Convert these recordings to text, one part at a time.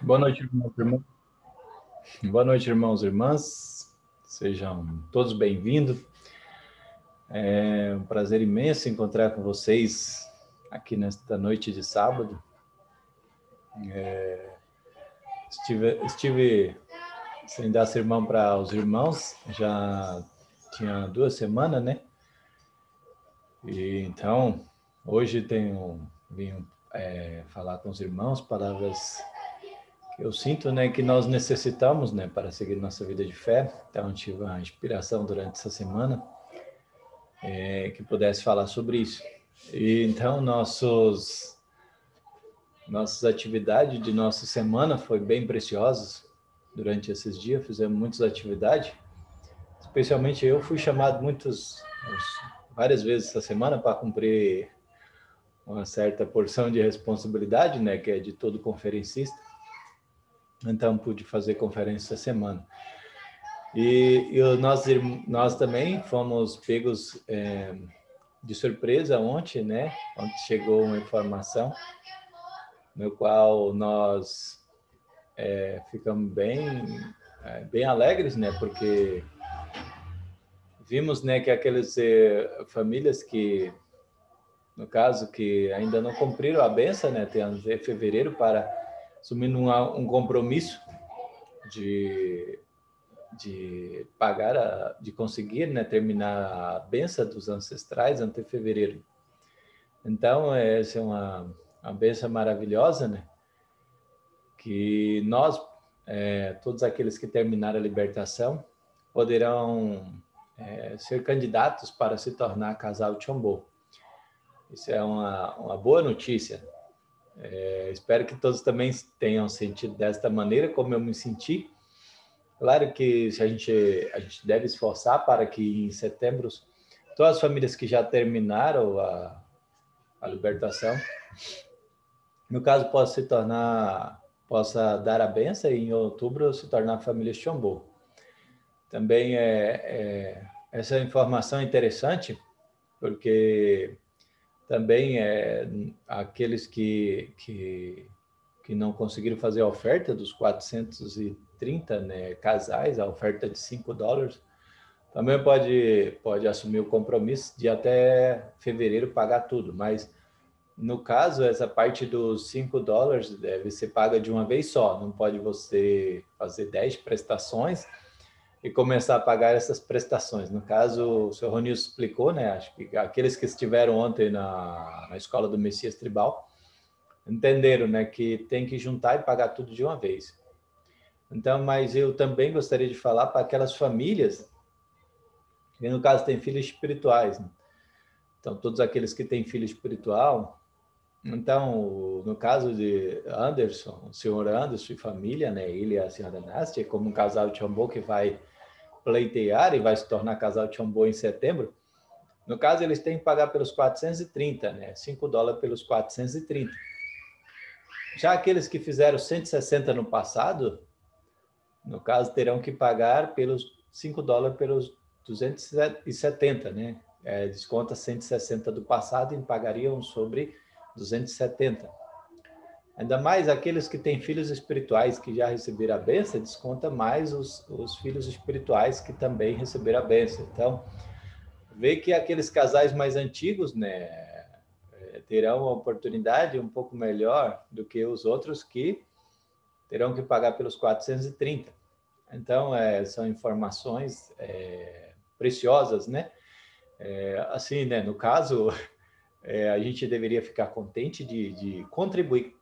Boa noite, irmãos e irmãs. Boa noite, irmãos e irmãs. Sejam todos bem-vindos. É um prazer imenso encontrar com vocês aqui nesta noite de sábado. Estive sem dar sermão para os irmãos, já tinha 2 semanas, né? E então, hoje vim falar com os irmãos palavras que eu sinto, né, que nós necessitamos, né, para seguir nossa vida de fé. Então, tive uma inspiração durante essa semana que pudesse falar sobre isso. E então, nossas atividades de nossa semana foi bem preciosas durante esses dias. Fizemos muitas atividades. Especialmente eu fui chamado várias vezes essa semana para cumprir uma certa porção de responsabilidade, né, que é de todo conferencista. Então, pude fazer conferência essa semana. E nós também fomos pegos de surpresa ontem, né? Ontem chegou uma informação no qual nós ficamos bem alegres, né? Porque vimos, né, que aquelas famílias que, no caso, que ainda não cumpriram a benção, né? Tem até fevereiro para assumir um compromisso de pagar, de conseguir, né, terminar a benção dos ancestrais até fevereiro. Então, essa é uma benção maravilhosa, né? Que nós, todos aqueles que terminaram a libertação, poderão ser candidatos para se tornar casal Chombo. Isso é uma boa notícia. Espero que todos também tenham sentido desta maneira, como eu me senti. Claro que a gente deve esforçar para que em setembro todas as famílias que já terminaram a libertação, no caso, possa dar a benção e em outubro se tornar família Chombo. Também essa informação é interessante, porque também aqueles que não conseguiram fazer a oferta dos 430, né, casais, a oferta de $5, também pode assumir o compromisso de até fevereiro pagar tudo, mas no caso, essa parte dos $5 deve ser paga de uma vez só, não pode você fazer 10 prestações e começar a pagar essas prestações. No caso, o senhor Ronilson explicou, né? Acho que aqueles que estiveram ontem na escola do Messias Tribal entenderam, né, que tem que juntar e pagar tudo de uma vez. Então, mas eu também gostaria de falar para aquelas famílias que, no caso, têm filhos espirituais, né? Então, todos aqueles que têm filho espiritual. Então, no caso de Anderson, o senhor Anderson e família, né, ele e a senhora Nastia, como um casal de Chombo que vai pleitear e vai se tornar casal de Chombo em setembro, no caso, eles têm que pagar pelos 430, né, $5 pelos 430. Já aqueles que fizeram 160 no passado, no caso, terão que pagar pelos $5 pelos 270, né? Desconta 160 do passado e pagariam sobre 270. Ainda mais aqueles que têm filhos espirituais que já receberam a bênção, desconta mais os filhos espirituais que também receberam a bênção. Então, vê que aqueles casais mais antigos, né, terão uma oportunidade um pouco melhor do que os outros que terão que pagar pelos 430. Então, são informações preciosas, né? Assim, né, no caso, a gente deveria ficar contente de contribuir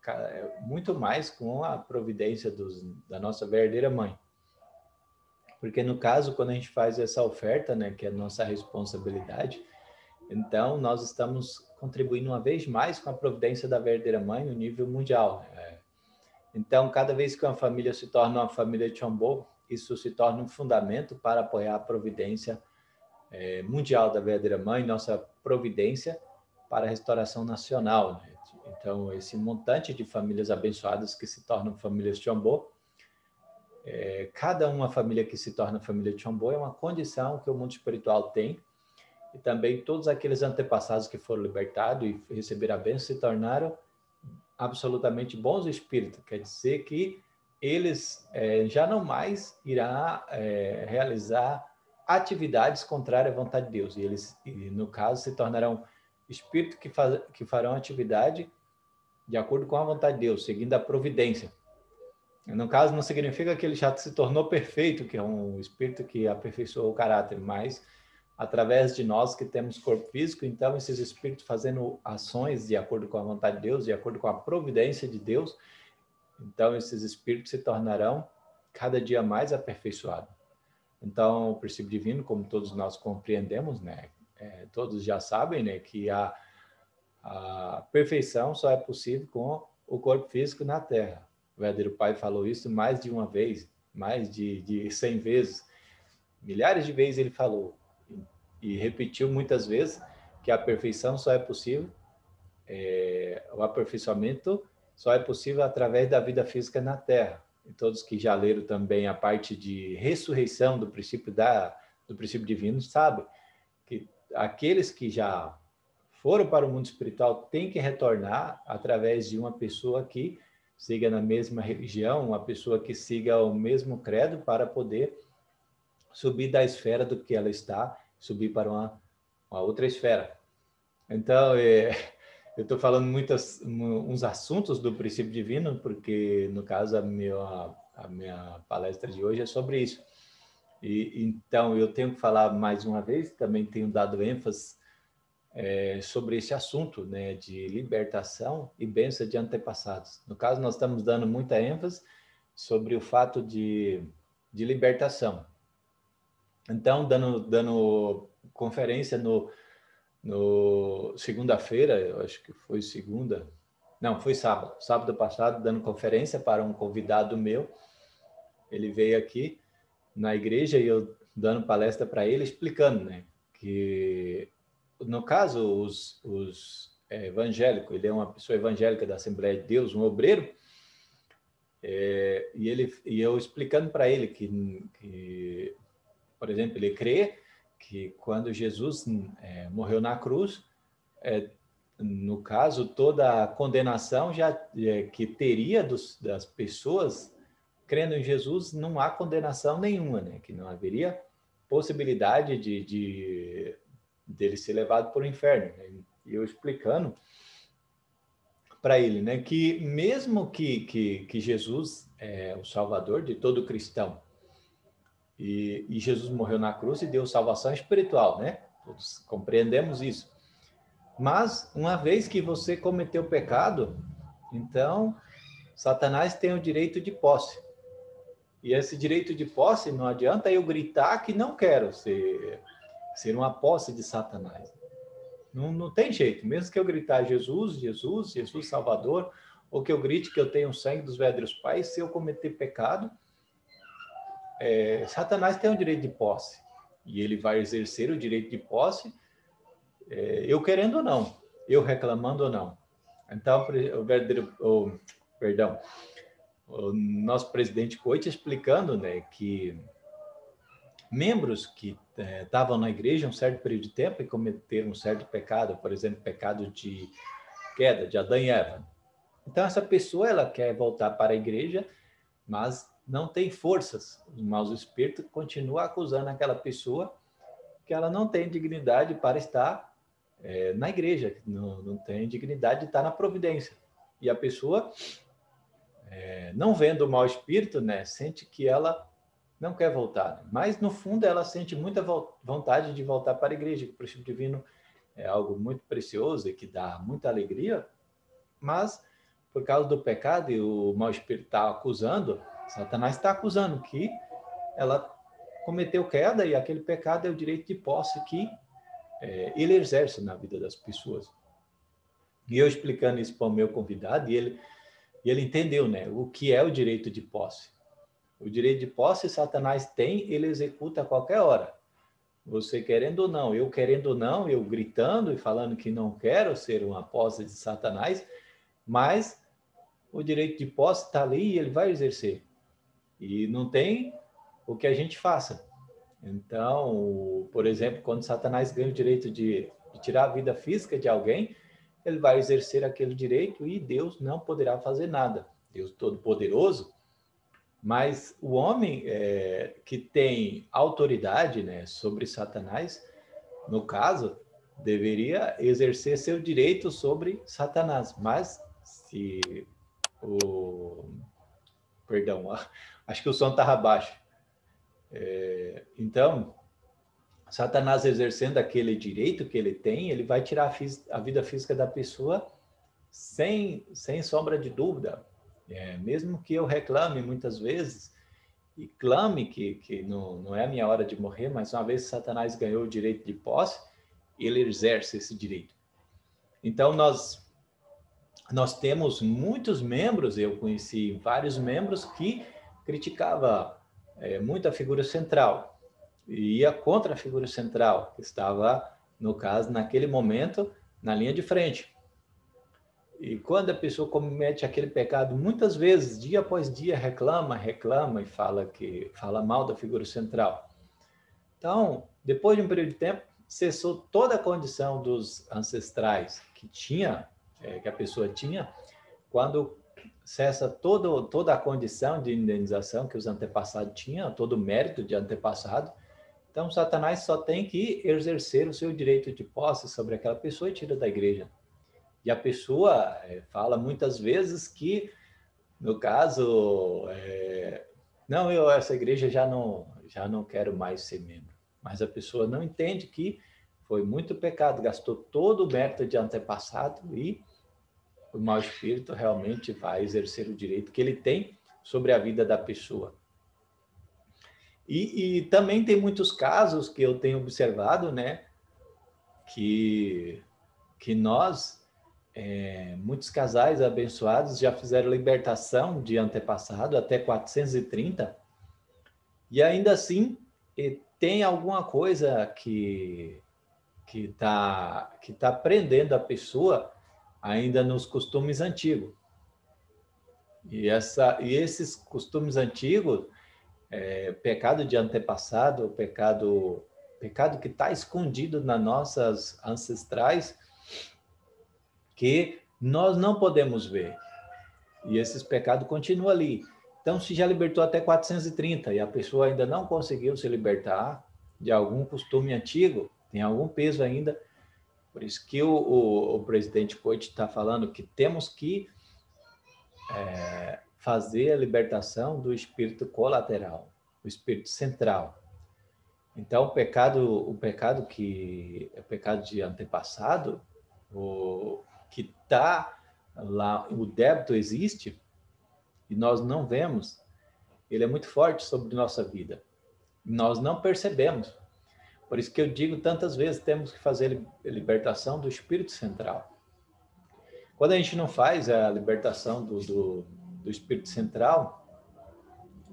muito mais com a providência da nossa verdadeira mãe. Porque, no caso, quando a gente faz essa oferta, né, que é a nossa responsabilidade, então nós estamos contribuindo uma vez mais com a providência da verdadeira mãe no nível mundial. Então, cada vez que uma família se torna uma família de Chombo, isso se torna um fundamento para apoiar a providência mundial da verdadeira mãe, nossa providência para a restauração nacional, né? Então, esse montante de famílias abençoadas que se tornam famílias de Chombo, cada uma família que se torna família de Chombo é uma condição que o mundo espiritual tem, e também todos aqueles antepassados que foram libertados e receberam a bênção se tornaram absolutamente bons espíritos. Quer dizer que eles já não mais irá realizar atividades contrárias à vontade de Deus. No caso, se tornarão espíritos que farão atividade de acordo com a vontade de Deus, seguindo a providência. No caso, não significa que ele já se tornou perfeito, que é um espírito que aperfeiçoou o caráter, mas através de nós que temos corpo físico, então esses espíritos fazendo ações de acordo com a vontade de Deus, de acordo com a providência de Deus, então esses espíritos se tornarão cada dia mais aperfeiçoados. Então, o princípio divino, como todos nós compreendemos, né, todos já sabem, né, que a perfeição só é possível com o corpo físico na Terra. O verdadeiro Pai falou isso mais de uma vez, mais de 100 vezes. Milhares de vezes ele falou e repetiu muitas vezes que a perfeição só é possível, o aperfeiçoamento só é possível através da vida física na Terra. E todos que já leram também a parte de ressurreição do princípio divino sabem que aqueles que já foram para o mundo espiritual têm que retornar através de uma pessoa que siga na mesma religião, uma pessoa que siga o mesmo credo para poder subir da esfera do que ela está, subir para uma outra esfera. Então, eu estou falando uns assuntos do princípio divino, porque, no caso, a minha palestra de hoje é sobre isso. Então, eu tenho que falar mais uma vez, também tenho dado ênfase sobre esse assunto, né, de libertação e bênção de antepassados. No caso, nós estamos dando muita ênfase sobre o fato de libertação. Então, dando conferência no segunda-feira, eu acho que foi foi sábado passado, dando conferência para um convidado meu. Ele veio aqui na igreja e eu dando palestra para ele, explicando, né, que no caso, os evangélicos, ele é uma pessoa evangélica da Assembleia de Deus, um obreiro, e eu explicando para ele que, por exemplo, ele crê que quando Jesus morreu na cruz, no caso, toda a condenação que teria das pessoas crendo em Jesus, não há condenação nenhuma, né? Que não haveria possibilidade dele ser levado para o inferno. Né? E eu explicando para ele, né, que mesmo que Jesus é o Salvador de todo cristão, e Jesus morreu na cruz e deu salvação espiritual, né? Todos compreendemos isso. Mas, uma vez que você cometeu pecado, então, Satanás tem o direito de posse. E esse direito de posse, não adianta eu gritar que não quero ser uma posse de Satanás. Não tem jeito. Mesmo que eu gritar Jesus, Jesus, Jesus Salvador, ou que eu grite que eu tenho o sangue dos verdadeiros pais, se eu cometer pecado, Satanás tem o direito de posse. E ele vai exercer o direito de posse, eu querendo ou não, eu reclamando ou não. Então, o nosso presidente Coit explicando, né, que membros que estavam na igreja um certo período de tempo e cometeram um certo pecado, por exemplo, pecado de queda, de Adão e Eva. Então, essa pessoa, ela quer voltar para a igreja, mas não tem forças. Os maus espíritos continuam acusando aquela pessoa que ela não tem dignidade para estar na igreja, não tem dignidade de estar na providência. E a pessoa, não vendo o mau espírito, né, sente que ela não quer voltar, mas no fundo ela sente muita vontade de voltar para a igreja, que o princípio divino é algo muito precioso e que dá muita alegria, mas por causa do pecado e o mau espírito está acusando, Satanás está acusando que ela cometeu queda e aquele pecado é o direito de posse que ele exerce na vida das pessoas. E eu explicando isso para o meu convidado, e ele entendeu, né, o que é o direito de posse. O direito de posse Satanás tem, ele executa a qualquer hora. Você querendo ou não, eu gritando e falando que não quero ser uma posse de Satanás, mas o direito de posse está ali e ele vai exercer. E não tem o que a gente faça. Então, por exemplo, quando Satanás ganha o direito de tirar a vida física de alguém, ele vai exercer aquele direito e Deus não poderá fazer nada. Deus Todo-Poderoso, Mas o homem que tem autoridade, né, sobre Satanás, no caso, deveria exercer seu direito sobre Satanás. Mas se o... Perdão, acho que o som estava baixo. Então, Satanás exercendo aquele direito que ele tem, ele vai tirar a vida física da pessoa sem sombra de dúvida. Mesmo que eu reclame muitas vezes, e clame que não é a minha hora de morrer, mas uma vez que Satanás ganhou o direito de posse, ele exerce esse direito. Então, nós temos muitos membros, eu conheci vários membros que criticava muito a figura central, e ia contra a figura central, que estava, no caso, naquele momento, na linha de frente. E quando a pessoa comete aquele pecado, muitas vezes, dia após dia, reclama e fala mal da figura central. Então, depois de um período de tempo, cessou toda a condição dos ancestrais que a pessoa tinha, quando cessa toda a condição de indenização que os antepassados tinham, todo o mérito de antepassado. Então, Satanás só tem que exercer o seu direito de posse sobre aquela pessoa e tira da igreja. E a pessoa fala muitas vezes que, no caso, não, essa igreja já não quero mais ser membro. Mas a pessoa não entende que foi muito pecado, gastou todo o mérito de antepassado e o mau espírito realmente vai exercer o direito que ele tem sobre a vida da pessoa. E também tem muitos casos que eu tenho observado, né, que nós, muitos casais abençoados já fizeram libertação de antepassado até 430, e ainda assim tem alguma coisa que tá prendendo a pessoa ainda nos costumes antigos. E esses costumes antigos, pecado de antepassado, pecado que está escondido nas nossas ancestrais, que nós não podemos ver. E esses pecados continuam ali. Então, se já libertou até 430 e a pessoa ainda não conseguiu se libertar de algum costume antigo, tem algum peso ainda. Por isso que o presidente Coit está falando que temos que fazer a libertação do espírito colateral, o espírito central. Então, o pecado que é o pecado de antepassado, que está lá, o débito existe e nós não vemos, ele é muito forte sobre nossa vida. Nós não percebemos. Por isso que eu digo tantas vezes, temos que fazer a libertação do espírito central. Quando a gente não faz a libertação do espírito central,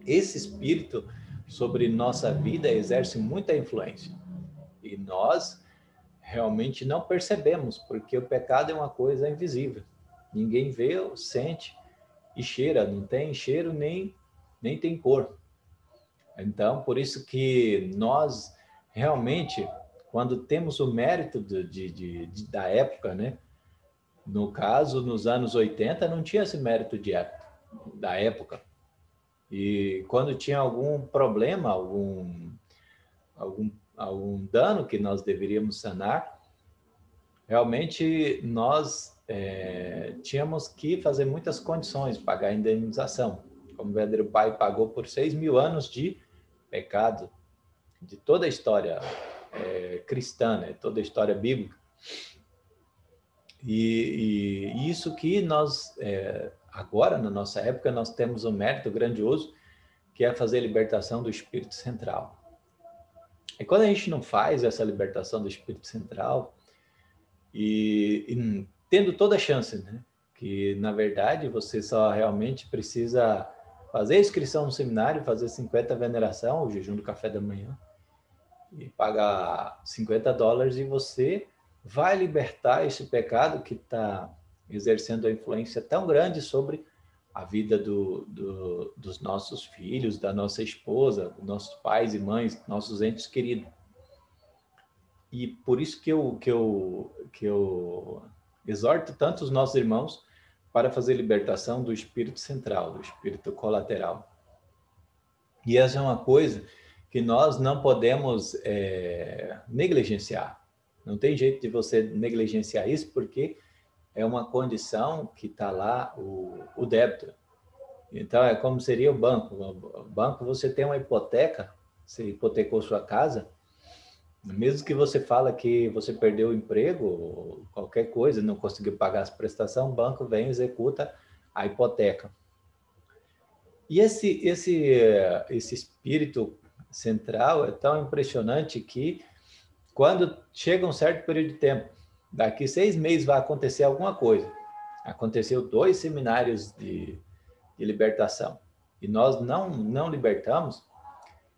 esse espírito sobre nossa vida exerce muita influência. E nós realmente não percebemos, porque o pecado é uma coisa invisível. Ninguém vê, sente e cheira, não tem cheiro nem tem cor. Então, por isso que nós realmente, quando temos o mérito da época, né? No caso, nos anos 80, não tinha esse mérito da época. E quando tinha algum problema, algum dano que nós deveríamos sanar, realmente nós tínhamos que fazer muitas condições, pagar a indenização. Como o verdadeiro pai pagou por 6.000 anos de pecado, de toda a história cristã, né? Toda a história bíblica. E isso que nós, agora, na nossa época, nós temos um mérito grandioso, que é fazer a libertação do espírito central. E quando a gente não faz essa libertação do espírito central, e tendo toda a chance, né? Que, na verdade, você só realmente precisa fazer a inscrição no seminário, fazer 50 veneração, o jejum do café da manhã, e pagar $50, e você vai libertar esse pecado que está exercendo a influência tão grande sobre a vida dos nossos filhos, da nossa esposa, dos nossos pais e mães, nossos entes queridos. E por isso que eu exorto tanto os nossos irmãos para fazer libertação do espírito central, do espírito colateral. E essa é uma coisa que nós não podemos negligenciar. Não tem jeito de você negligenciar isso, porque é uma condição que está lá o débito. Então, é como seria o banco. O banco, você tem uma hipoteca, você hipotecou sua casa, mesmo que você fala que você perdeu o emprego, ou qualquer coisa, não conseguiu pagar as prestações, o banco vem e executa a hipoteca. E esse espírito central é tão impressionante que, quando chega um certo período de tempo, daqui 6 meses vai acontecer alguma coisa. Aconteceu 2 seminários de libertação e nós não libertamos.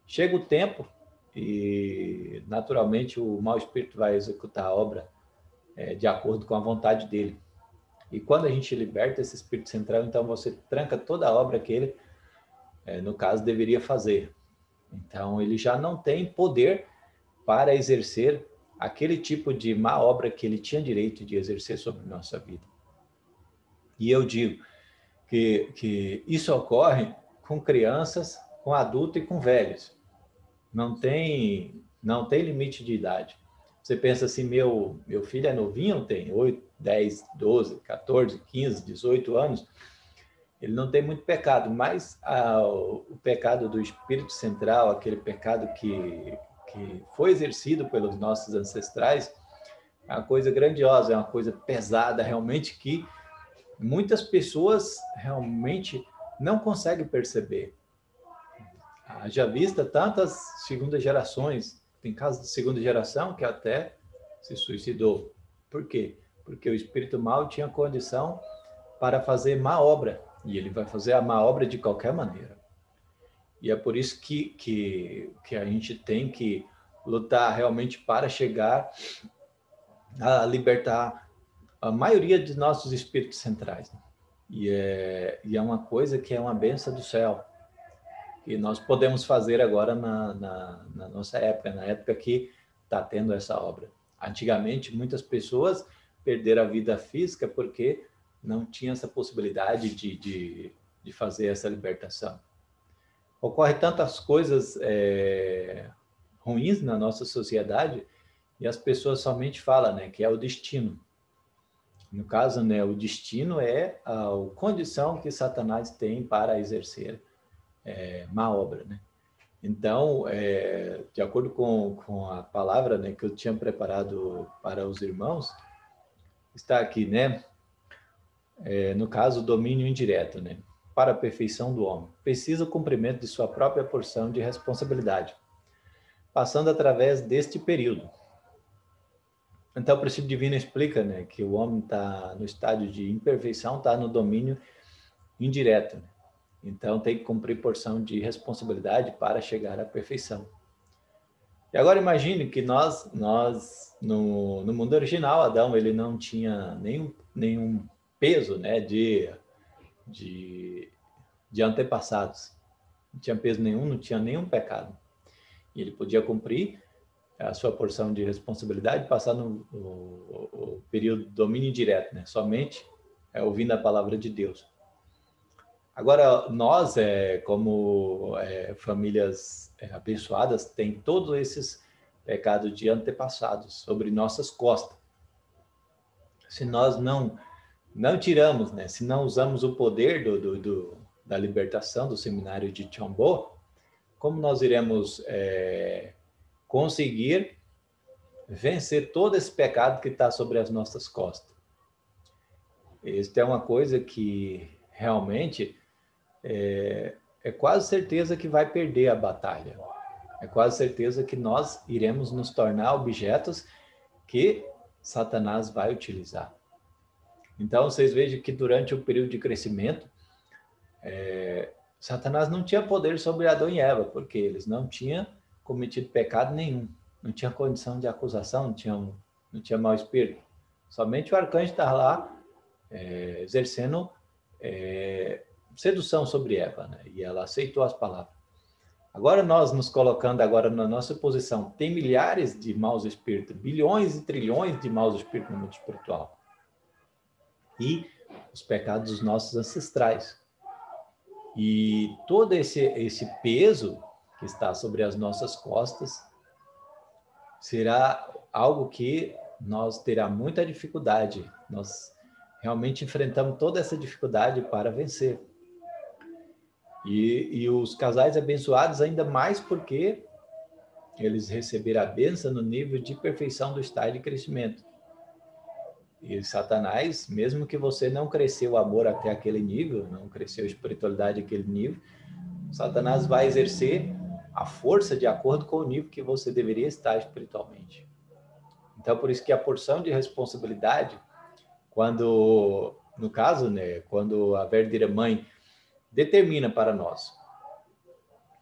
Chega o tempo e, naturalmente, o mau espírito vai executar a obra de acordo com a vontade dele. E quando a gente liberta esse espírito central, então você tranca toda a obra que ele, no caso, deveria fazer. Então, ele já não tem poder para exercer aquele tipo de má obra que ele tinha direito de exercer sobre nossa vida. E eu digo que isso ocorre com crianças, com adultos e com velhos. Não tem limite de idade. Você pensa assim, meu filho é novinho, tem 8, 10, 12, 14, 15, 18 anos, ele não tem muito pecado, mas o pecado do espírito central, aquele pecado que foi exercido pelos nossos ancestrais, é uma coisa grandiosa, é uma coisa pesada, realmente, que muitas pessoas realmente não conseguem perceber. Já vista tantas segundas gerações, tem casos de segunda geração que até se suicidou. Por quê? Porque o espírito mau tinha condição para fazer má obra, e ele vai fazer a má obra de qualquer maneira. E é por isso que a gente tem que lutar realmente para chegar a libertar a maioria de nossos espíritos centrais. E é uma coisa que é uma bênção do céu, que nós podemos fazer agora na nossa época, na época que está tendo essa obra. Antigamente, muitas pessoas perderam a vida física porque não tinha essa possibilidade de fazer essa libertação. Ocorre tantas coisas ruins na nossa sociedade, e as pessoas somente falam, né, que é o destino. No caso, né, o destino é a condição que Satanás tem para exercer má obra, né? Então, de acordo com a palavra, né, que eu tinha preparado para os irmãos, está aqui, né? No caso, domínio indireto, né? Para a perfeição do homem. Precisa o cumprimento de sua própria porção de responsabilidade, passando através deste período. Então, o princípio divino explica, né, que o homem está no estágio de imperfeição, está no domínio indireto, né? Então, tem que cumprir porção de responsabilidade para chegar à perfeição. E agora imagine que nós no mundo original, Adão, ele não tinha nenhum peso, né, de antepassados. Não tinha peso nenhum, não tinha nenhum pecado. E ele podia cumprir a sua porção de responsabilidade, passar no período de domínio indireto, né? Somente ouvindo a palavra de Deus. Agora, nós, como famílias abençoadas, tem todos esses pecados de antepassados sobre nossas costas. Se nós não tiramos, né? Se não usamos o poder da libertação do seminário de Chombo, como nós iremos conseguir vencer todo esse pecado que está sobre as nossas costas? Isso é uma coisa que realmente é quase certeza que vai perder a batalha. É quase certeza que nós iremos nos tornar objetos que Satanás vai utilizar. Então, vocês vejam que durante o período de crescimento, Satanás não tinha poder sobre Adão e Eva, porque eles não tinham cometido pecado nenhum. Não tinha condição de acusação, não tinha mau espírito. Somente o arcanjo estava lá exercendo sedução sobre Eva, né? E ela aceitou as palavras. Agora nós nos colocando agora na nossa posição, tem milhares de maus espíritos, bilhões e trilhões de maus espíritos no mundo espiritual. E os pecados dos nossos ancestrais. E todo esse peso que está sobre as nossas costas, será algo que nós terá muita dificuldade. Nós realmente enfrentamos toda essa dificuldade para vencer. E os casais abençoados ainda mais porque eles receberam a bênção no nível de perfeição do estágio de crescimento. E Satanás, mesmo que você não cresceu o amor até aquele nível, não cresceu a espiritualidade àquele nível, Satanás vai exercer a força de acordo com o nível que você deveria estar espiritualmente. Então, por isso que a porção de responsabilidade, quando, no caso, né, quando a verdadeira mãe determina para nós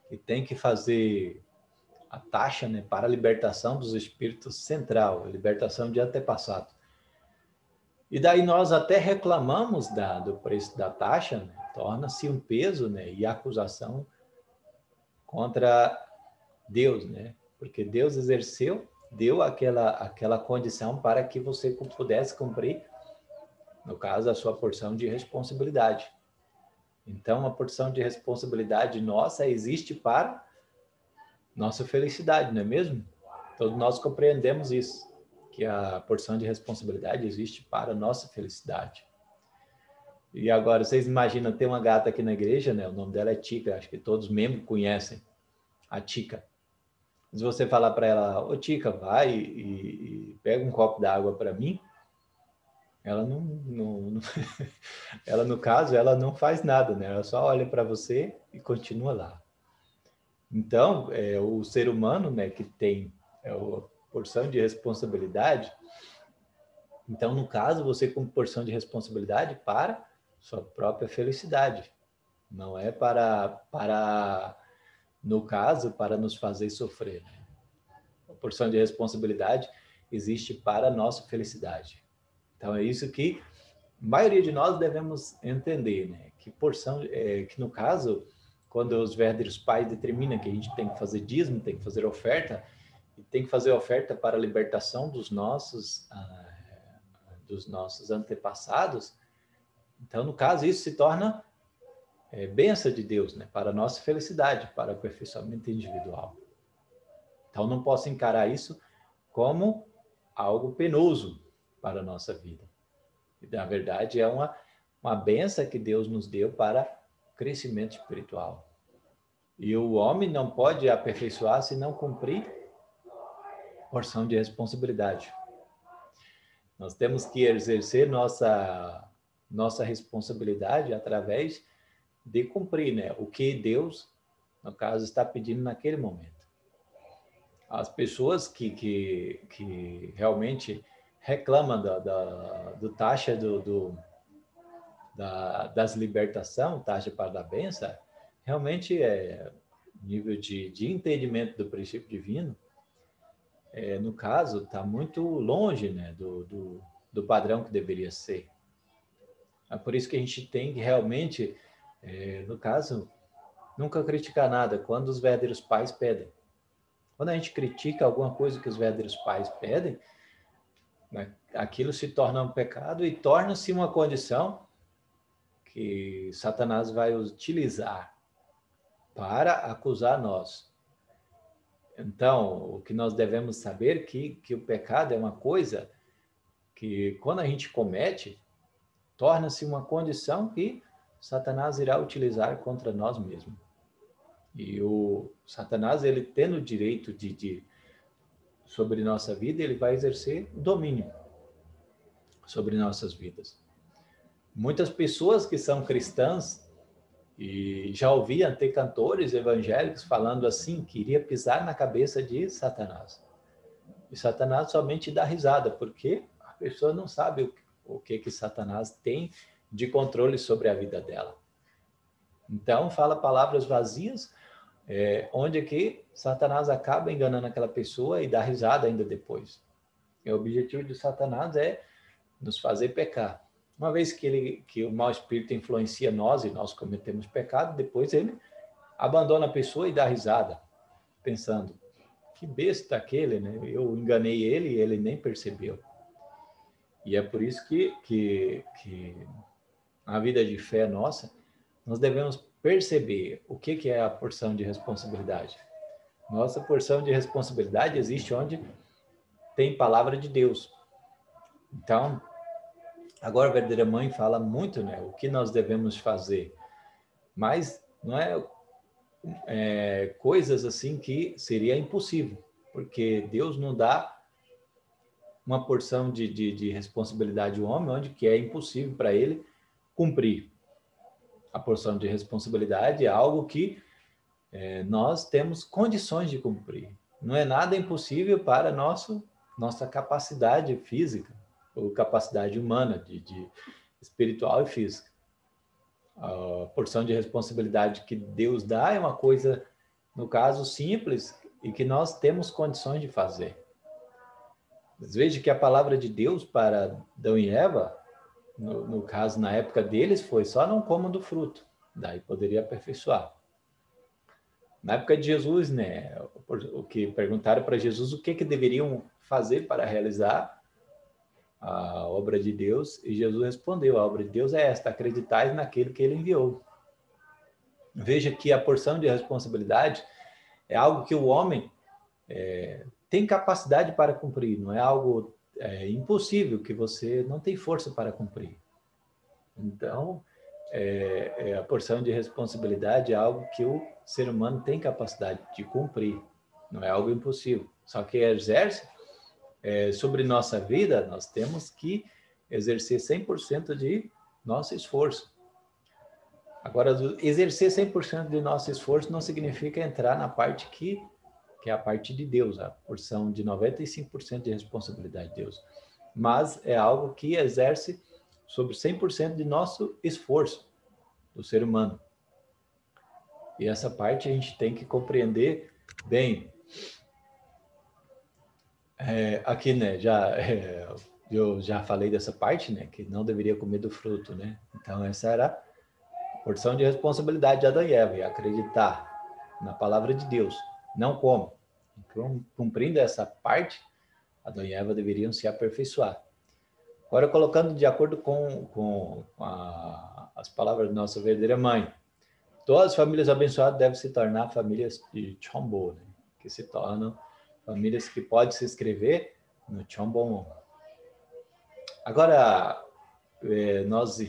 que tem que fazer a taxa, né, para a libertação dos espíritos central, a libertação de antepassado. E daí nós até reclamamos do preço da taxa, né, torna-se um peso, né, e acusação contra Deus, né? Porque Deus exerceu, deu aquela condição para que você pudesse cumprir, no caso, a sua porção de responsabilidade. Então, a porção de responsabilidade nossa existe para nossa felicidade, não é mesmo? Todos nós compreendemos isso, que a porção de responsabilidade existe para nossa felicidade. E agora, vocês imaginam, tem uma gata aqui na igreja, né? O nome dela é Tica, acho que todos membros conhecem a Tica. Se você falar para ela, ô Tica, vai e pega um copo d'água para mim, ela não ela no caso, ela não faz nada, né? Ela só olha para você e continua lá. Então, o ser humano, né, que tem a porção de responsabilidade, então, no caso, você com porção de responsabilidade para sua própria felicidade. Não é no caso, para nos fazer sofrer. Né? A porção de responsabilidade existe para a nossa felicidade. Então, é isso que a maioria de nós devemos entender, né? Que porção, que no caso, quando os verdadeiros pais determinam que a gente tem que fazer dízimo, tem que fazer oferta, e tem que fazer oferta para a libertação dos nossos antepassados, então, no caso, isso se torna bênção de Deus, né? Para a nossa felicidade, para o aperfeiçoamento individual. Então, não posso encarar isso como algo penoso para a nossa vida. Na verdade, é uma benção que Deus nos deu para crescimento espiritual. E o homem não pode aperfeiçoar se não cumprir porção de responsabilidade. Nós temos que exercer nossa responsabilidade através de cumprir, né, o que Deus, no caso, está pedindo naquele momento. As pessoas que realmente reclamam do taxa das libertação, taxa para dar benção, realmente nível de entendimento do princípio divino, no caso, está muito longe, né, do padrão que deveria ser. É por isso que a gente tem que realmente, no caso, nunca criticar nada quando os verdadeiros pais pedem. Quando a gente critica alguma coisa que os verdadeiros pais pedem, né, aquilo se torna um pecado e torna-se uma condição que Satanás vai utilizar para acusar nós. Então, o que nós devemos saber que o pecado é uma coisa que, quando a gente comete, torna-se uma condição que Satanás irá utilizar contra nós mesmos. E o Satanás, ele tendo o direito sobre nossa vida, ele vai exercer domínio sobre nossas vidas. Muitas pessoas que são cristãs, e já ouvi até cantores evangélicos falando assim, que iria pisar na cabeça de Satanás. E Satanás somente dá risada, porque a pessoa não sabe o que Satanás tem de controle sobre a vida dela. Então, fala palavras vazias, onde que Satanás acaba enganando aquela pessoa e dá risada ainda depois. E o objetivo de Satanás é nos fazer pecar. Uma vez que o mau espírito influencia nós e nós cometemos pecado, depois ele abandona a pessoa e dá risada, pensando, que besta aquele, né? Eu enganei ele e ele nem percebeu. E é por isso que na vida de fé nossa, nós devemos perceber o que é a porção de responsabilidade. Nossa porção de responsabilidade existe onde tem palavra de Deus. Então, agora a verdadeira mãe fala muito, né, o que nós devemos fazer, mas não é coisas assim que seria impossível, porque Deus não dá uma porção de responsabilidade ao homem onde que é impossível para ele cumprir. A porção de responsabilidade é algo que nós temos condições de cumprir. Não é nada impossível para nossa capacidade física ou capacidade humana, de espiritual e física. A porção de responsabilidade que Deus dá é uma coisa, no caso, simples e que nós temos condições de fazer. Mas veja que a palavra de Deus para Adão e Eva, no caso, na época deles, foi só não comam do fruto. Daí poderia aperfeiçoar. Na época de Jesus, né, o que perguntaram para Jesus o que deveriam fazer para realizar a obra de Deus, e Jesus respondeu: a obra de Deus é esta, acreditais naquele que ele enviou. Veja que a porção de responsabilidade é algo que o homem tem capacidade para cumprir, não é algo impossível, que você não tem força para cumprir. Então, a porção de responsabilidade é algo que o ser humano tem capacidade de cumprir, não é algo impossível. Só que exerce sobre nossa vida, nós temos que exercer 100% de nosso esforço. Agora, exercer 100% de nosso esforço não significa entrar na parte que é a parte de Deus, a porção de 95% de responsabilidade de Deus. Mas é algo que exerce sobre 100% de nosso esforço do ser humano. E essa parte a gente tem que compreender bem. Aqui, né, eu já falei dessa parte, né, que não deveria comer do fruto, né? Então, essa era a porção de responsabilidade de Adão e Eva, e acreditar na palavra de Deus. Não come. Então, cumprindo essa parte, Adão e Eva deveriam se aperfeiçoar. Agora, colocando de acordo com as palavras da nossa verdadeira mãe, todas as famílias abençoadas devem se tornar famílias de Chombo, né? Que se tornam famílias que podem se inscrever no Chombo. Agora, nós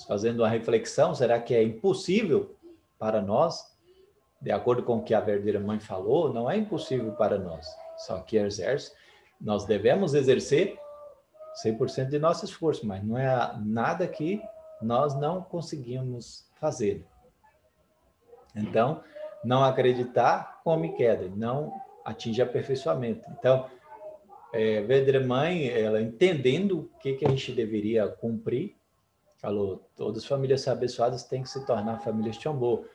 fazendo uma reflexão, será que é impossível para nós, de acordo com o que a verdadeira mãe falou? Não é impossível para nós, só que nós devemos exercer 100% de nosso esforço, mas não é nada que nós não conseguimos fazer. Então, não acreditar, come queda, não atinge aperfeiçoamento. Então, a verdadeira mãe, ela entendendo o que a gente deveria cumprir, falou, todas as famílias abençoadas têm que se tornar famílias Chombo.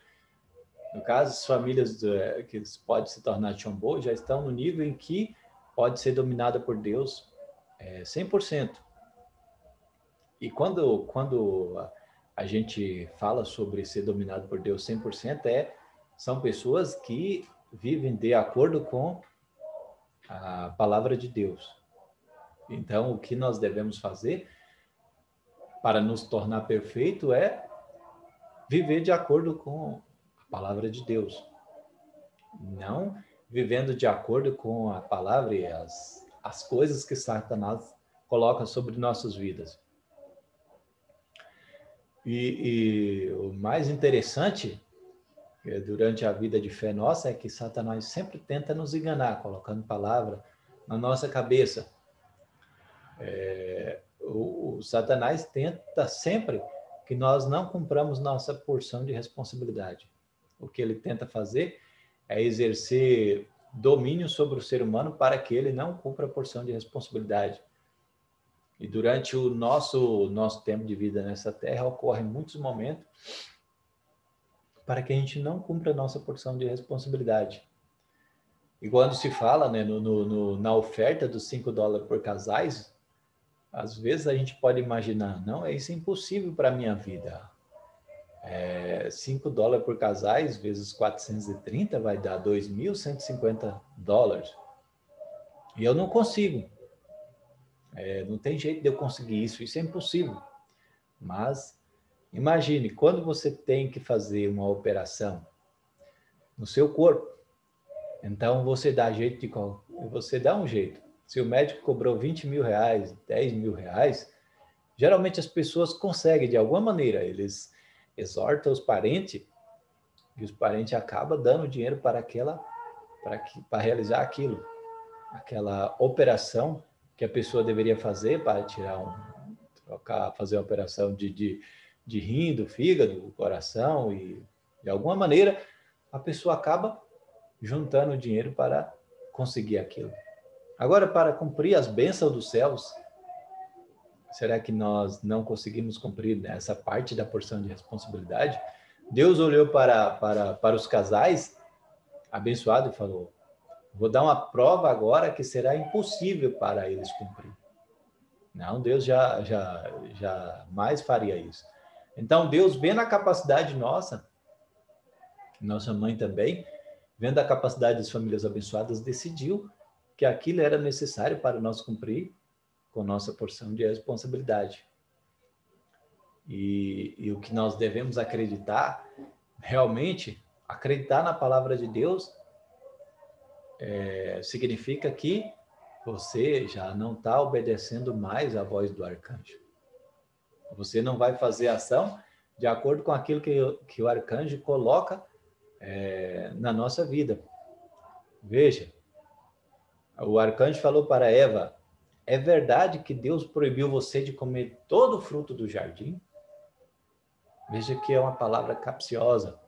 No caso, as famílias que podem se tornar Chombo já estão no nível em que pode ser dominada por Deus 100%. E quando a gente fala sobre ser dominado por Deus 100%, são pessoas que vivem de acordo com a palavra de Deus. Então, o que nós devemos fazer para nos tornar perfeito é viver de acordo com a palavra de Deus. Não vivendo de acordo com a palavra e as coisas que Satanás coloca sobre nossas vidas. E o mais interessante durante a vida de fé nossa é que Satanás sempre tenta nos enganar, colocando palavra na nossa cabeça. O Satanás tenta sempre que nós não cumpramos nossa porção de responsabilidade. O que ele tenta fazer é exercer domínio sobre o ser humano para que ele não cumpra a porção de responsabilidade. E durante o nosso tempo de vida nessa terra, ocorrem muitos momentos para que a gente não cumpra a nossa porção de responsabilidade. E quando se fala, né, na oferta dos $5 por casais, às vezes a gente pode imaginar, não, isso é impossível para a minha vida. $5 por casais vezes 430 vai dar $2.150. E eu não consigo. Não tem jeito de eu conseguir isso é impossível. Mas imagine, quando você tem que fazer uma operação no seu corpo, Então, você dá um jeito. Se o médico cobrou 20 mil reais, 10 mil reais, geralmente as pessoas conseguem, de alguma maneira, eles exortam os parentes e os parentes acabam dando dinheiro para realizar aquela operação que a pessoa deveria fazer para fazer uma operação de rim, do fígado, do coração, e de alguma maneira a pessoa acaba juntando dinheiro para conseguir aquilo. Agora, para cumprir as bênçãos dos céus, será que nós não conseguimos cumprir essa parte da porção de responsabilidade? Deus olhou para os casais abençoados e falou: vou dar uma prova agora que será impossível para eles cumprir. Não, Deus já mais faria isso. Então, Deus, vendo a capacidade nossa mãe também, vendo a capacidade das famílias abençoadas, decidiu que aquilo era necessário para nós cumprir com nossa porção de responsabilidade. E o que nós devemos acreditar, realmente, acreditar na palavra de Deus, significa que você já não está obedecendo mais à voz do arcanjo. Você não vai fazer ação de acordo com aquilo que o arcanjo coloca na nossa vida. Veja, o arcanjo falou para Eva: é verdade que Deus proibiu você de comer todo o fruto do jardim? Veja que é uma palavra capciosa.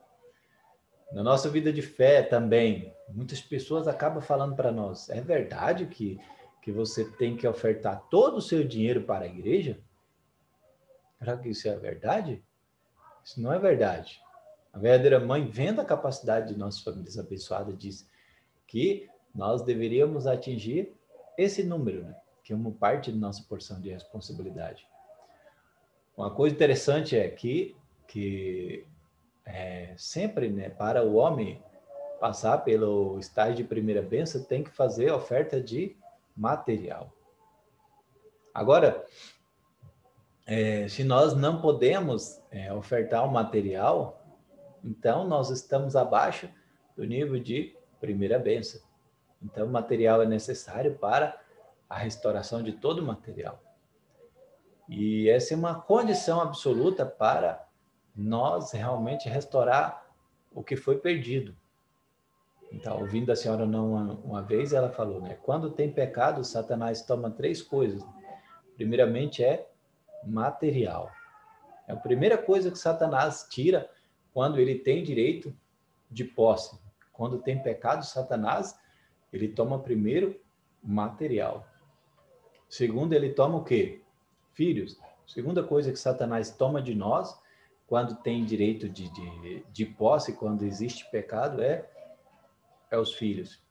Na nossa vida de fé também, muitas pessoas acabam falando para nós: é verdade que você tem que ofertar todo o seu dinheiro para a igreja? Será que isso é verdade? Isso não é verdade. A verdadeira mãe, vendo a capacidade de nossas famílias abençoadas, diz que nós deveríamos atingir esse número, né? Que é uma parte de nossa porção de responsabilidade. Uma coisa interessante é que sempre, né, para o homem passar pelo estágio de primeira bênção, tem que fazer oferta de material. Agora, se nós não podemos ofertar o material, então nós estamos abaixo do nível de primeira bênção. Então, o material é necessário para a restauração de todo o material. E essa é uma condição absoluta para nós realmente restaurar o que foi perdido. Então, ouvindo a senhora uma vez, ela falou, né? Quando tem pecado, Satanás toma 3 coisas. Primeiramente é material. É a primeira coisa que Satanás tira quando ele tem direito de posse. Quando tem pecado, Satanás, ele toma primeiro material. Segundo, ele toma o quê? Filhos. Segunda coisa que Satanás toma de nós, quando tem direito de posse, quando existe pecado, é os filhos.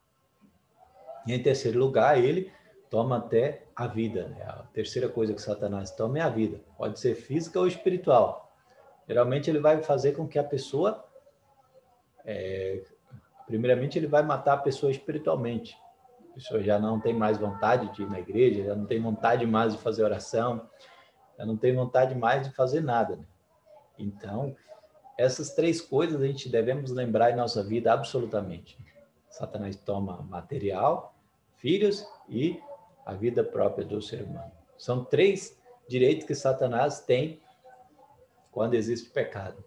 E em terceiro lugar, ele toma até a vida, né? A terceira coisa que Satanás toma é a vida. Pode ser física ou espiritual. Geralmente ele vai fazer com que a pessoa, primeiramente ele vai matar a pessoa espiritualmente. A pessoa já não tem mais vontade de ir na igreja, já não tem vontade mais de fazer oração, já não tem vontade mais de fazer nada, né? Então, essas 3 coisas a gente devemos lembrar em nossa vida absolutamente. Satanás toma material, filhos e a vida própria do ser humano. São 3 direitos que Satanás tem quando existe pecado.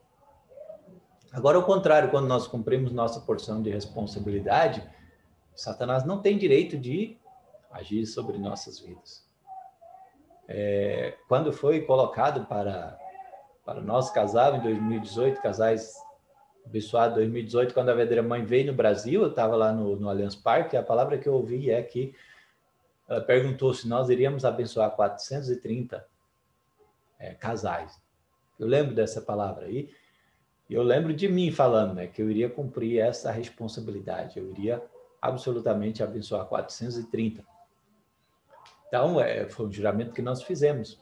Agora, ao contrário, quando nós cumprimos nossa porção de responsabilidade, Satanás não tem direito de agir sobre nossas vidas. Quando foi colocado para nós casar em 2018, casais abençoados, 2018, quando a verdadeira mãe veio no Brasil, eu estava lá no Allianz Parque, a palavra que eu ouvi é que ela perguntou se nós iríamos abençoar 430 casais. Eu lembro dessa palavra aí, e eu lembro de mim falando, né, que eu iria cumprir essa responsabilidade, eu iria absolutamente abençoar 430. Então, foi um juramento que nós fizemos.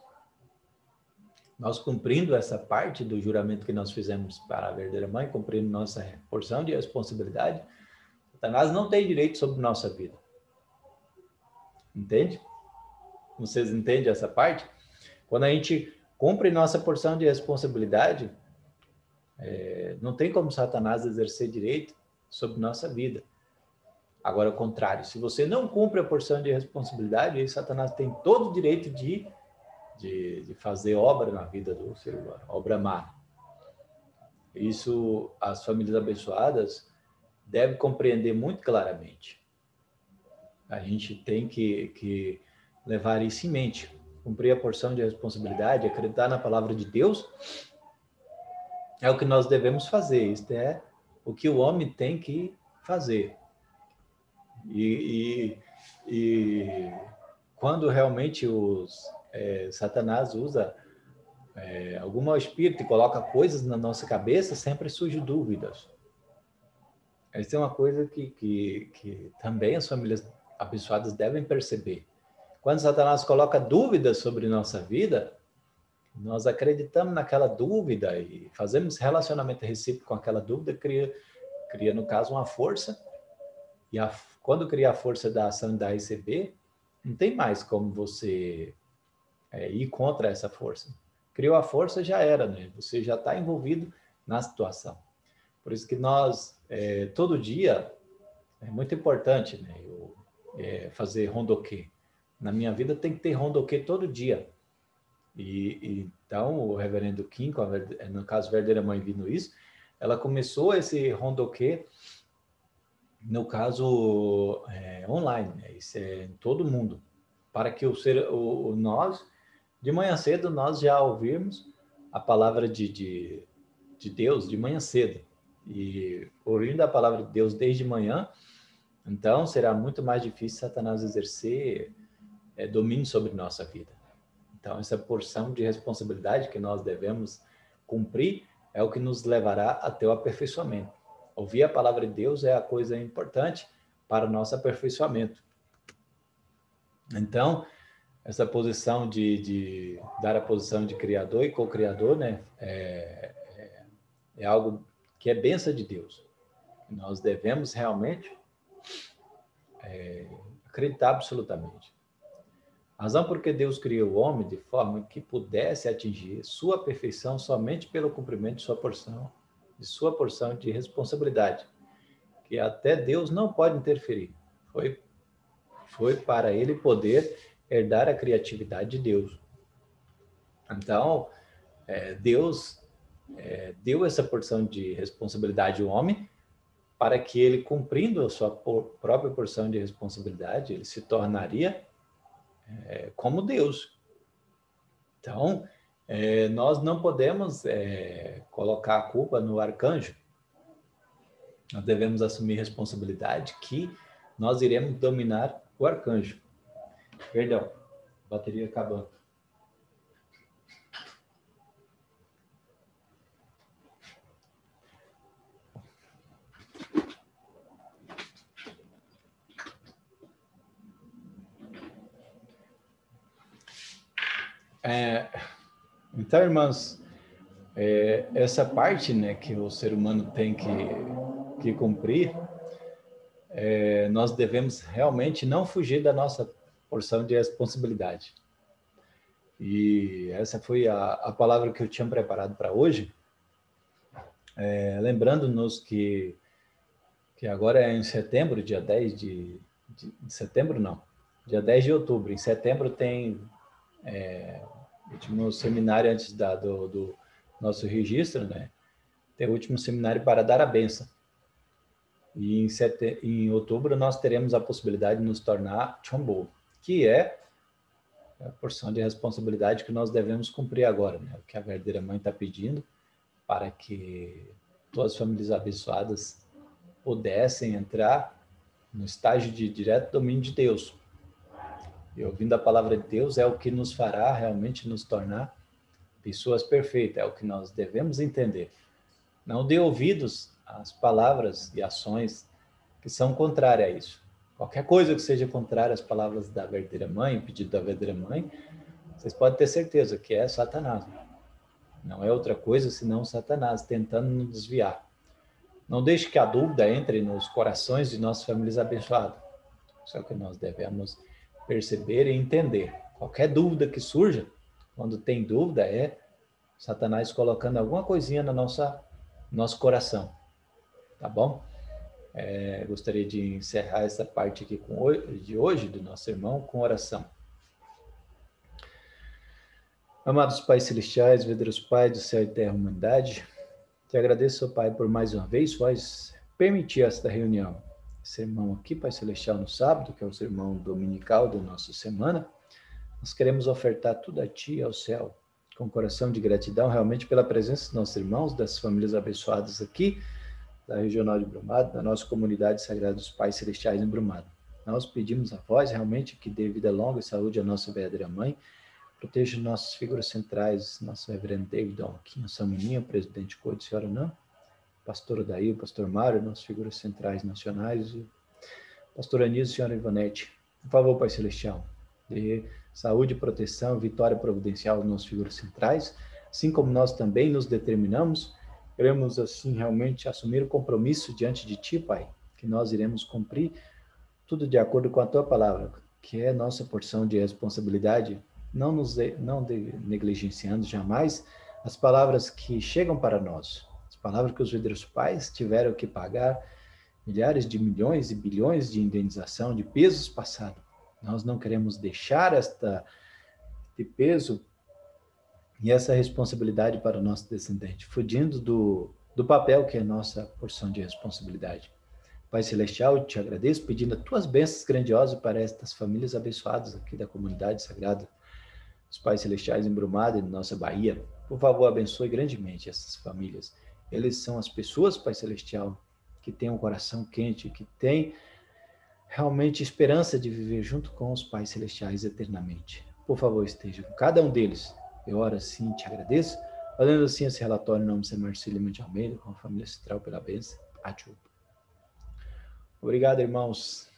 Nós cumprindo essa parte do juramento que nós fizemos para a verdadeira mãe, cumprindo nossa porção de responsabilidade, Satanás não tem direito sobre nossa vida. Entende? Vocês entendem essa parte? Quando a gente cumpre nossa porção de responsabilidade, não tem como Satanás exercer direito sobre nossa vida. Agora, ao contrário, se você não cumpre a porção de responsabilidade, aí Satanás tem todo o direito de fazer obra na vida do ser humano, obra má. Isso as famílias abençoadas devem compreender muito claramente. A gente tem que levar isso em mente, cumprir a porção de responsabilidade, acreditar na palavra de Deus, é o que nós devemos fazer. Isto é o que o homem tem que fazer. E quando realmente Satanás usa algum mau espírito e coloca coisas na nossa cabeça, sempre surgem dúvidas. Essa é uma coisa que também as famílias abençoadas devem perceber. Quando Satanás coloca dúvidas sobre nossa vida, nós acreditamos naquela dúvida e fazemos relacionamento recíproco com aquela dúvida, cria no caso, uma força. E quando cria a força da ação e da receber, não tem mais como você ir contra essa força. Criou a força, já era, né? Você já está envolvido na situação. Por isso que nós, todo dia, é muito importante, né? Fazer rondoquê. Na minha vida tem que ter rondoquê todo dia. Então, o reverendo Kim, no caso, a verdadeira mãe vindo isso, ela começou esse rondoquê, no caso, online, né? Isso é em todo mundo, para que nós, de manhã cedo, nós já ouvirmos a palavra de Deus de manhã cedo. E ouvindo a palavra de Deus desde manhã, então será muito mais difícil Satanás exercer domínio sobre nossa vida. Então, essa porção de responsabilidade que nós devemos cumprir é o que nos levará até o aperfeiçoamento. Ouvir a palavra de Deus é a coisa importante para o nosso aperfeiçoamento. Então, essa posição de dar a posição de criador e co-criador, né, é algo que é bênção de Deus. Nós devemos realmente acreditar absolutamente. A razão porque Deus criou o homem de forma que pudesse atingir sua perfeição somente pelo cumprimento de sua porção de responsabilidade, que até Deus não pode interferir. Foi para ele poder herdar a criatividade de Deus. Então, Deus deu essa porção de responsabilidade ao homem para que ele, cumprindo a sua própria porção de responsabilidade, ele se tornaria como Deus. Então, nós não podemos colocar a culpa no arcanjo. Nós devemos assumir responsabilidade que nós iremos dominar o arcanjo. Perdão, bateria acabando. Então, irmãos, essa parte, né, que o ser humano tem que cumprir, nós devemos realmente não fugir da nossa porção de responsabilidade. E essa foi a palavra que eu tinha preparado para hoje, lembrando-nos que agora é em setembro, dia 10 de setembro, não, dia 10 de outubro. Em setembro tem o último seminário antes do nosso registro, né? Tem o último seminário para dar a bênção. E em outubro nós teremos a possibilidade de nos tornar Chombo, que é a porção de responsabilidade que nós devemos cumprir agora, né? O que a verdadeira mãe está pedindo para que todas as famílias abençoadas pudessem entrar no estágio de direto domínio de Deus. E ouvindo a palavra de Deus é o que nos fará realmente nos tornar pessoas perfeitas, é o que nós devemos entender. Não dê ouvidos às palavras e ações que são contrárias a isso. Qualquer coisa que seja contrária às palavras da verdadeira mãe, o pedido da verdadeira mãe, vocês podem ter certeza que é Satanás. Não é outra coisa senão Satanás tentando nos desviar. Não deixe que a dúvida entre nos corações de nossas famílias abençoadas. Isso é o que nós devemos perceber e entender. Qualquer dúvida que surja, quando tem dúvida, é Satanás colocando alguma coisinha no nosso coração. Tá bom? Gostaria de encerrar essa parte aqui de hoje, do nosso irmão, com oração. Amados Pais Celestiais, verdadeiros Pai do céu e terra, humanidade, te agradeço, Pai, por mais uma vez, vós permitir esta reunião. Sermão aqui, Pai Celestial, no sábado, que é o sermão dominical da nossa semana. Nós queremos ofertar tudo a Ti e ao céu, com coração de gratidão, realmente, pela presença dos nossos irmãos, das famílias abençoadas aqui, da Regional de Brumado, da nossa comunidade Sagrada dos Pais Celestiais em Brumado. Nós pedimos a vós, realmente, que dê vida longa e saúde à nossa verdadeira mãe, proteja nossas figuras centrais, nosso reverendo David Alquinho, Samuninha, presidente Code, senhora não, pastor Odair, pastor Mário, nossas figuras centrais nacionais, e pastor Anísio, senhora Ivanete. Por favor, Pai Celestial, dê saúde, proteção, vitória providencial às nossas figuras centrais, assim como nós também nos determinamos, queremos assim realmente assumir o compromisso diante de Ti, Pai, que nós iremos cumprir tudo de acordo com a Tua palavra, que é nossa porção de responsabilidade, não negligenciando jamais as palavras que chegam para nós, as palavras que os verdadeiros pais tiveram que pagar milhares de milhões e bilhões de indenização de pesos passados. Nós não queremos deixar de peso e essa responsabilidade para o nosso descendente, fugindo do papel que é nossa porção de responsabilidade. Pai Celestial, eu te agradeço, pedindo as tuas bênçãos grandiosas para estas famílias abençoadas aqui da comunidade sagrada, os Pais Celestiais em Brumado e na nossa Bahia. Por favor, abençoe grandemente essas famílias. Eles são as pessoas, Pai Celestial, que têm um coração quente, que têm realmente esperança de viver junto com os Pais Celestiais eternamente. Por favor, esteja com cada um deles. Eu oro assim, te agradeço. Fazendo assim esse relatório em nome de São Marcelo Lima de Almeida, com a família central pela bênção. Obrigado, irmãos.